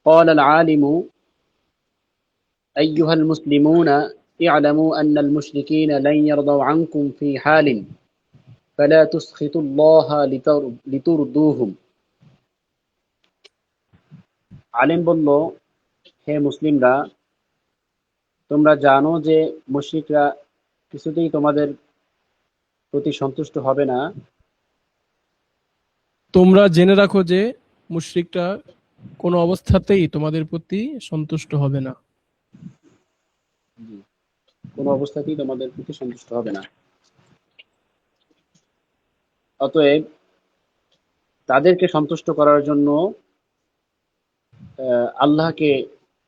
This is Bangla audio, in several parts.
قال العالم أيها المسلمون اعلموا أن المشركين لن يرضوا عنكم في حال فلا تسخطوا الله لترضوهم আলিম বলল, হে মুসলিমরা, তোমরা জানো যে মুশরিকরা কিছুতেই তোমাদের প্রতি সন্তুষ্ট হবে না। তোমরা জেনে রাখো যে মুশরিকরা কোনো অবস্থাতেই তোমাদের প্রতি সন্তুষ্ট হবে না। কোনো অবস্থাতেই তোমাদের প্রতি সন্তুষ্ট হবে না। অতএব তাদেরকে সন্তুষ্ট করার জন্য আল্লাহকে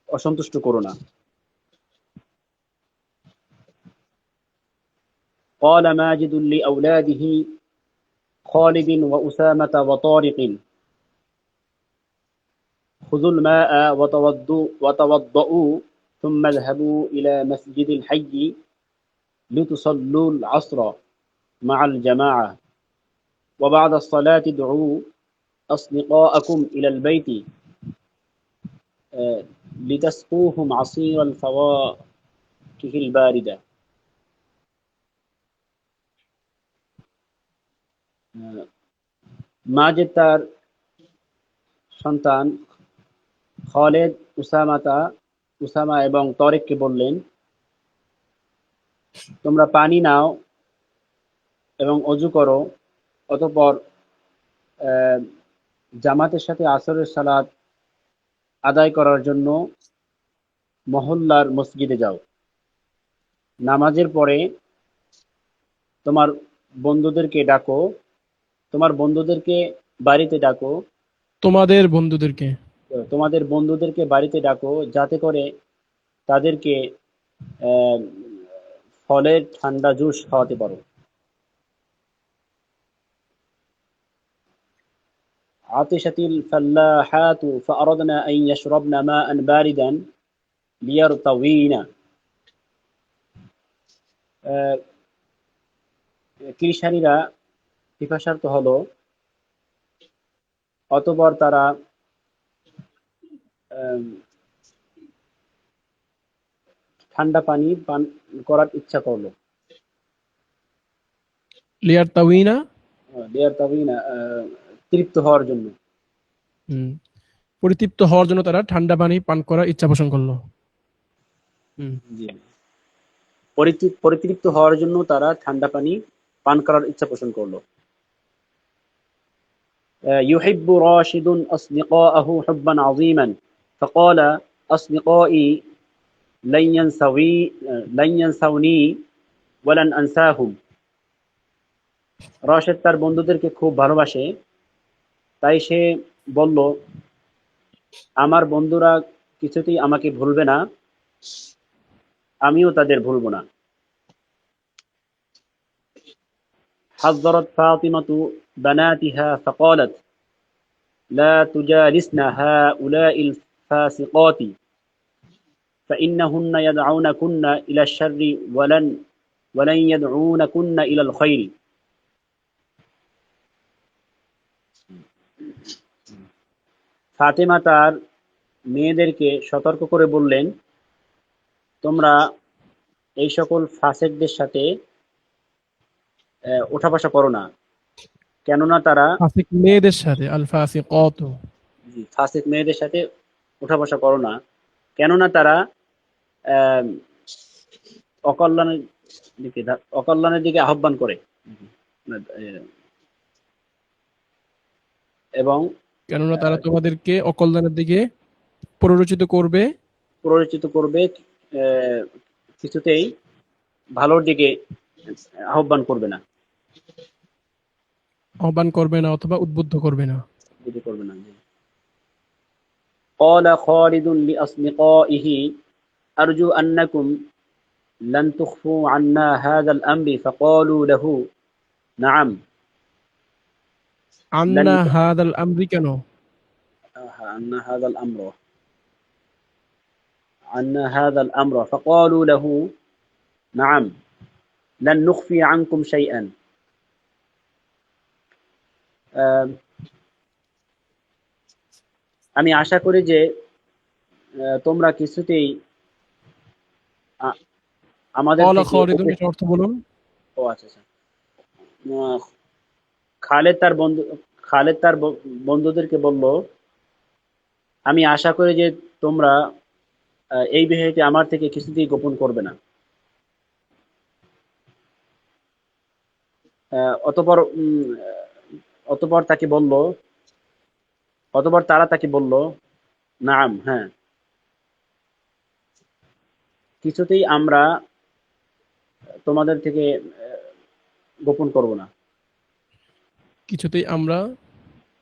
অসন্তুষ্ট করো না। قال ماجد لأولاده خالد وأسامة وطارق خذوا الماء وتوضؤوا ثم اذهبوا إلى مسجد الحي لتصلوا العصر مع الجماعة وبعد الصلاة ادعوا أصدقاءكم إلى البيت لتسقوهم عصير الفواكه الباردة। মাজেদ তার সন্তান খালেদ, উসামা এবং তরেককে বললেন, তোমরা পানি নাও এবং অজু করো, অতঃপর জামাতের সাথে আসরের সালাত আদায় করার জন্য মহল্লার মসজিদে যাও। নামাজের পরে তোমার বন্ধুদেরকে বাড়িতে ডাকো, তোমাদের বন্ধুদেরকে বাড়িতে ডাকো, যাতে করে তাদেরকে ফলের ঠান্ডা জুস খাওয়াতে পারো। عطشت الفلاحات فأردنا أن يشربن ماء باردا ليرتوين। কৃষানীরা পিপাসার্ত হলো, অতঃপর তারা ঠান্ডা পানি পান করার ইচ্ছা করলো। লিয়ারতাউইনা, তৃপ্ত হওয়ার জন্য। পরিতৃপ্ত হওয়ার জন্য তারা ঠান্ডা পানি পান করার ইচ্ছা পোষণ করলো। পরিতৃপ্ত হওয়ার জন্য তারা ঠান্ডা পানি পান করার ইচ্ছা পোষণ করলো। يحب راشد أصدقاءه حبا عظيما فقال أصدقائي لن ينسوني ولن أنساهم। রাশেদ তার বন্ধুদেরকে খুব ভালোবাসে, তাই সে বলল, আমার বন্ধুরা কিছুতেই আমাকে ভুলবে না, আমিও তাদের ভুলব না। حذرت فاطمة بناتها فقالت لا تجالسن هؤلاء الفاسقات فإنهن يدعونكن إلى الشر ولن يدعونكن إلى الخير। ফাতেমা তার মেয়েদেরকে সতর্ক করে বললেন, তোমরা এই সকল ফাসিকদের সাথে ওঠা বসা করো না, কেননা তারা ফাসিক মেয়েদের সাথে ফাসিক মেয়েদের সাথে ওঠা বসা করো না, কেননা তারা অকল্যাণের দিকে আহ্বান করে এবং কেননা তারা তোমাদেরকে অকল্যাণের দিকে প্ররোচিত করবে, কিছুতেই ভালোর দিকে আহ্বান করবে না অথবা উদ্বুদ্ধ করবে না। قال خالد لأصدقائه أرجو أنكم لن تخفوا عنا هذا الأمر فقالوا له نعم عنا هذا الأمر কেন عنا هذا الأمر فقالوا له نعم لن نخفي عنكم شيئا। আমি আশা করি যে তোমরা কিছুতেই আ- আমাদের ক্বালা থেকে খালিদুন, এটার অর্থ বলুন। ও আচ্ছা আচ্ছা। আহ, খালেদ তার বন্ধু খালেদ তার বন্ধুদেরকে বলল, আমি আশা করি যে তোমরা এই বিষয়টি আমার থেকে কিছুতেই গোপন করবে না। আহ, অতঃপর উম, অতঃপর তাকে বলল অতঃপর তারা তাকে বলল, নাম, হ্যাঁ, কিছুতেই আমরা তোমাদের থেকে গোপন করব না। কিছুতেই আমরা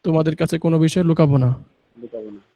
তোমাদের কাছে কোনো বিষয় লুকাবো না। লুকাবো না।